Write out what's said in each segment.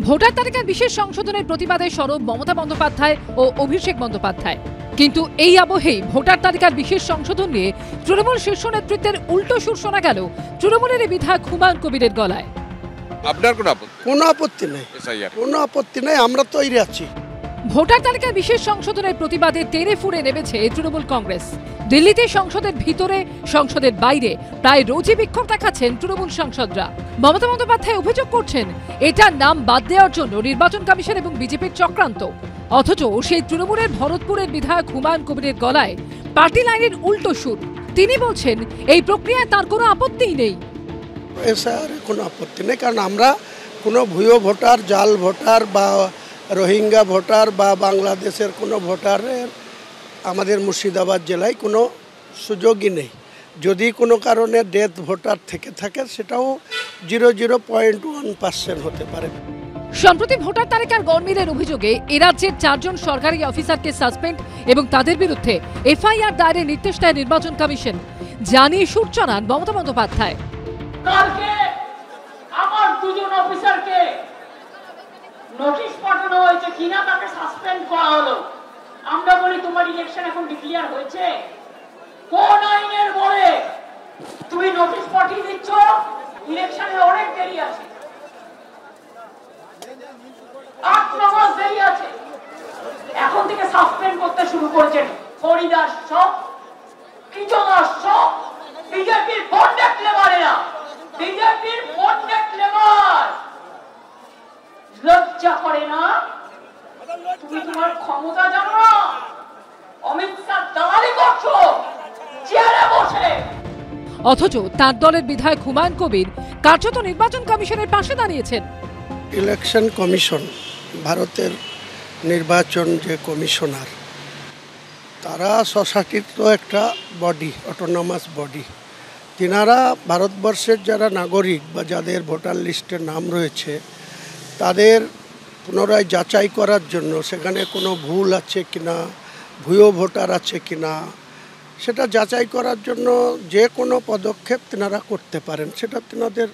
Voter তালিকার বিশেষ সংশোধনের প্রতিবাদে সরব মমতা বন্দ্যোপাধ্যায় ও অভিষেক বন্দ্যোপাধ্যায়। কিন্তু এই আবহেই ভোটার তালিকার বিশেষ সংশোধন নিয়ে তৃণমূল শীর্ষ নেতৃত্বের উল্টো সুর শোনা গেল তৃণমূলের বিধায়ক হুমায়ুন কবিরের গলায়। আপনার কোনো আপত্তি? কোনো আপত্তি নেই, কোনো আপত্তি নেই, আমরা তৈরি আছি। ভোটার তালিকার বিশেষ সংশোধনের প্রতিবাদে তেড়ে ফুঁড়ে নেমেছে তৃণমূল কংগ্রেস। দিল্লিতে সংসদের ভিতরে, সংসদের বাইরে প্রায় রোজই বিক্ষোভ দেখাচ্ছেন তৃণমূল সাংসদরা। মমতা বন্দ্যোপাধ্যায় অভিযোগ করছেন এটা নাম বাদ দেওয়ার জন্য নির্বাচন কমিশন এবং বিজেপির চক্রান্ত। অথচ সেই তৃণমূলের ভরতপুরের বিধায়ক হুমায়ুন কবিরের গলায় পার্টি লাইনের উল্টো সুর। তিনি বলছেন এই প্রক্রিয়ায় তার কোনো আপত্তিই নেই। এসআইআরে কোনো আপত্তি নেই, কারণ আমরা কোনো ভুয়ো ভোটার, জাল ভোটার বা রোহিঙ্গা ভোটার বা বাংলাদেশের কোনো ভোটারের আমাদের মুর্শিদাবাদ জেলায় কোনো সুযোগই নেই। যদি কোনো কারণে ডেথ ভোটার থেকে থাকে সেটাও 0.01% হতে পারে। সম্প্রতি ভোটার তালিকার গরমিলের অভিযোগে এরাজ্যের 4 জন সরকারি অফিসারকে সাসপেন্ড এবং তাদের বিরুদ্ধে এফআইআর দায়েরের নির্দেশ দেয় নির্বাচন কমিশন। জানিয়ে সুর চড়ান মমতা বন্দ্যোপাধ্যায়। কালকে আমার 2 জন অফিসারকে নোটিশ পাঠানো হয়েছে কিনা তাকে সাসপেন্ড করা হলো। আমরা বলি তোমার ইলেকশন এখন ডিক্লেয়ার হয়েছে, কোন আইনের বলে তুমি নোটিশ পাঠিয়ে দিচ্ছ? ইলেকশনের অনেক দেরি আছে, 8 মাস দেরি আছে। এখন থেকে সাসপেন্ড করতে শুরু করেছেন হরিদাস সব, কৃষ্ণদাস সব, বিজেপির কন্ডাক্ট লেবারেরা, বিজেপির কন্ডাক্ট লেবার। লজ্জা করে না? তুমি তোমার ক্ষমতা জানো না? অমিত শাহ দালালি করছো চেয়ারে বসে। অথচ তার দলের বিধায়ক হুমায়ুন কবির কার্যত নির্বাচন কমিশনের পাশে দাঁড়িয়েছেন। ইলেকশন কমিশন, ভারতের নির্বাচন যে কমিশনার, তারা স্বশাসিত একটা বডি, অটোনমাস বডি। তিনারা ভারতবর্ষের যারা নাগরিক বা যাদের ভোটার লিস্টে নাম রয়েছে তাদের পুনরায় যাচাই করার জন্য সেখানে কোনো ভুল আছে কিনা, ভুয়ো ভোটার আছে কিনা, সেটা যাচাই করার জন্য যে কোনো পদক্ষেপ তিনারা করতে পারেন, সেটা তিনাদের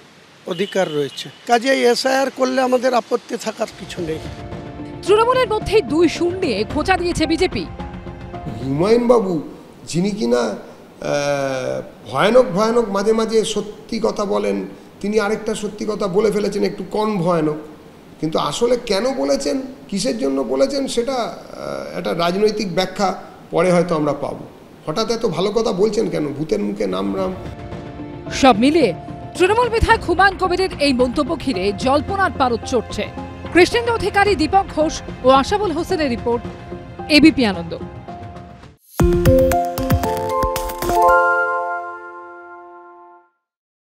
অধিকার রয়েছে। কাজেই এসআইআর করলে আমাদের আপত্তি থাকার কিছু নেই। তৃণমূলের মধ্যেই 2 সুর নিয়ে খোঁচা দিয়েছে বিজেপি। হুমায়ুন বাবু যিনি কিনা ভয়ানক ভয়ানক মাঝে মাঝে সত্যি কথা বলেন, তিনি আরেকটা সত্যি কথা বলে ফেলেছেন একটু কম ভয়ানক, কিন্তু আসলে কেন বলেছেন, কিসের জন্য বলেছেন, সেটা একটা রাজনৈতিক ব্যাখ্যা পরে হয়তো আমরা পাবো। হঠাৎ এত ভালো কথা বলছেন কেন, ভূতের মুখে নাম নাম। সব মিলিয়ে তৃণমূল বিধায়ক হুমায়ুন কবিরের এই মন্তব্য ঘিরে জল্পনার পারদ চড়ছে। কৃষ্ণেন্দু অধিকারী, দীপক ঘোষ ও আশাবুল হোসেনের রিপোর্ট, এবিপি আনন্দ।